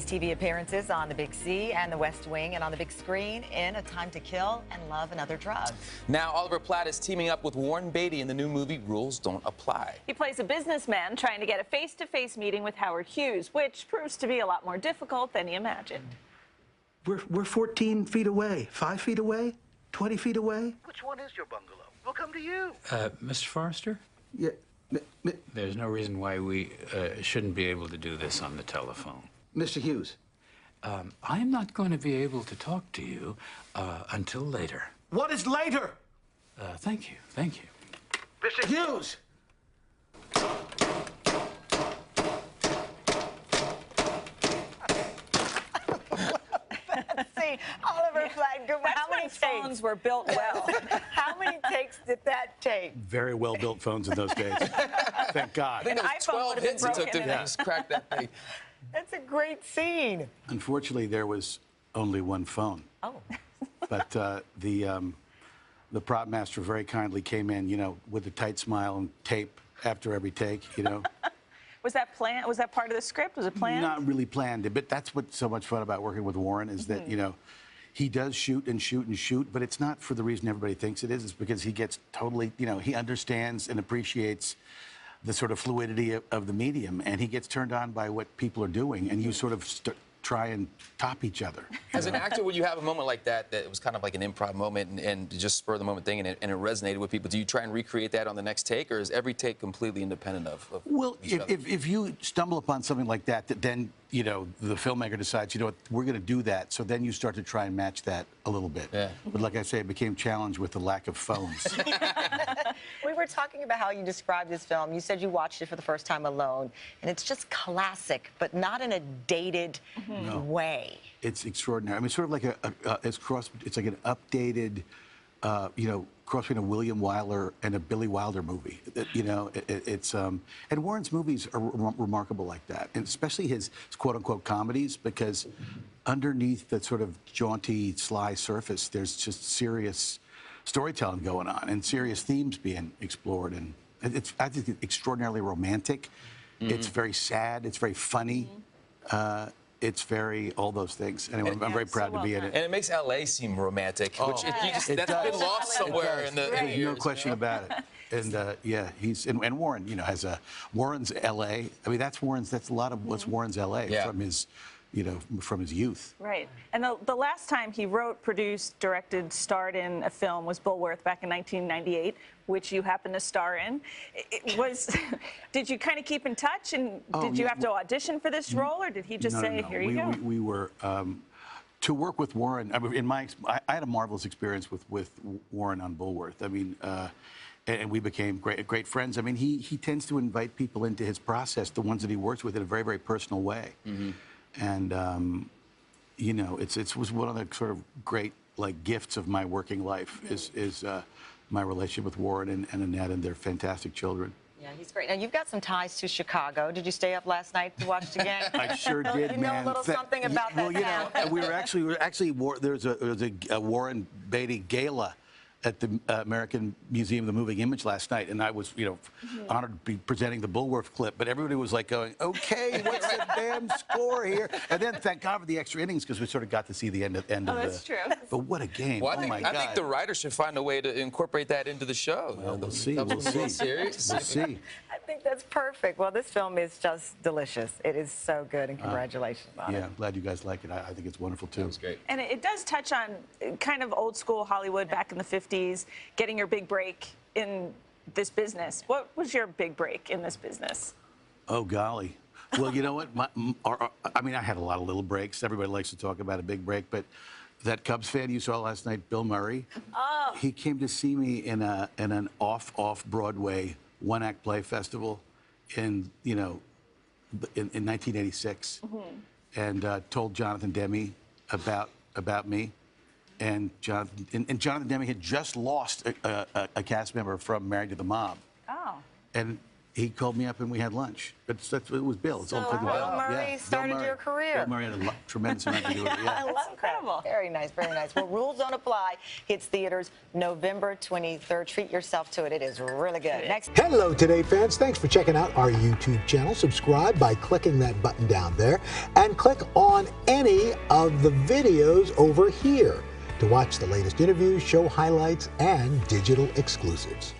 TV appearances on the Big C and the West Wing and on the big screen in A Time to Kill and Love and Other Drugs. Now Oliver Platt is teaming up with Warren Beatty in the new movie Rules Don't Apply. He plays a businessman trying to get a face-to-face meeting with Howard Hughes, which proves to be a lot more difficult than he imagined. We're 14 feet away, 5 feet away, 20 feet away. Which one is your bungalow? We'll come to you. Mr. Forrester? Yeah. There's no reason why we shouldn't be able to do this on the telephone. Mr. Hughes. I'm not going to be able to talk to you until later. What is later? Thank you. Thank you. Mr. Hughes! See, Oliver Platt, how many phones were built well? How many takes did that take? Very well-built phones in those days. Thank God. I think it was 12 hits it took to just crack that thing. That's a great scene. Unfortunately, there was only one phone. Oh. But the prop master very kindly came in, you know, with a tight smile and tape after every take, you know. Was that planned? Was that part of the script? Was it planned? Not really planned, but that's what's so much fun about working with Warren is that, you know, he does shoot and shoot and shoot, but it's not for the reason everybody thinks it is. It's because he gets totally, you know, he understands and appreciates the sort of fluidity of the medium, and he gets turned on by what people are doing, and you sort of try and top each other. As an actor, when you have a moment like that, that it was kind of like an improv moment and just spur the moment thing, and it resonated with people, do you try and recreate that on the next take, or is every take completely independent of well, each other? If you stumble upon something like that, then, you know, the filmmaker decides, you know what, we're going to do that. So then you start to try and match that a little bit. Yeah. But like I say, it became challenged with the lack of phones. We were talking about how you described this film. You said you watched it for the first time alone, and it's just classic, but not in a dated way. It's extraordinary. I mean, sort of like it's like an updated, you know, cross between a William Wyler and a Billy Wilder movie. You know, and Warren's movies are remarkable like that, and especially his quote-unquote comedies, because underneath that sort of jaunty, sly surface, there's just serious storytelling going on and serious themes being explored, and I think it's extraordinarily romantic. It's very sad. It's very funny. It's very all those things. Anyway, I'm very proud to be in it. And it makes LA seem romantic, which that's been lost somewhere in the years. No question about it. And yeah, and Warren, you know, has Warren's LA. I mean, that's a lot of what's Warren's LA from his, you know, from his youth. Right. And the last time he wrote, produced, directed, starred in a film was Bulworth back in 1998, which you happened to star in. Did you kind of keep in touch, and did you have to audition for this role, or did he just say, here you go? We were, to work with Warren, I mean, I had a marvelous experience with Warren on Bulworth. I mean, and we became great friends. I mean, he tends to invite people into his process, the ones that he works with, in a very, very personal way. And, you know, it was one of the sort of great, like, gifts of my working life is my relationship with Warren and Annette and their fantastic children. Yeah, he's great. Now, you've got some ties to Chicago. Did you stay up last night to watch the game? I sure did, you know a little something about that town. Well, you know, there was a Warren Beatty gala at the American Museum of the Moving Image last night, and I was, you know, honored to be presenting the Bulworth clip, but everybody was like going, okay, what's the damn score here? And then thank God for the extra innings, because we sort of got to see the end of the... That's true. But what a game. Well, my God. I think the writers should find a way to incorporate that into the show. Well, we'll see. We'll see. I think that's perfect. Well, this film is just delicious. It is so good, and congratulations on it. Yeah, I'm glad you guys like it. I think it's wonderful, too. That's great. And it does touch on kind of old school Hollywood back in the 50s, getting your big break in this business. What was your big break in this business? Oh, golly. Well, you know what? I mean, I had a lot of little breaks. Everybody likes to talk about a big break, but that Cubs fan you saw last night, Bill Murray, he came to see me in an off-Broadway one-act play festival in, you know, in 1986, and told Jonathan Demme about me. And Jonathan Demme had just lost a cast member from Married to the Mob. Oh. And he called me up and we had lunch. It was Bill. It's all So talking Bill about. Murray Bill started Murray. your career. Bill Murray had a tremendous amount to do with it. Yeah. I love incredible. that. Very nice, very nice. Well, Rules Don't Apply hits theaters November 23rd. Treat yourself to it. It is really good. Next. Hello, Today fans. Thanks for checking out our YouTube channel. Subscribe by clicking that button down there and click on any of the videos over here to watch the latest interviews, show highlights, and digital exclusives.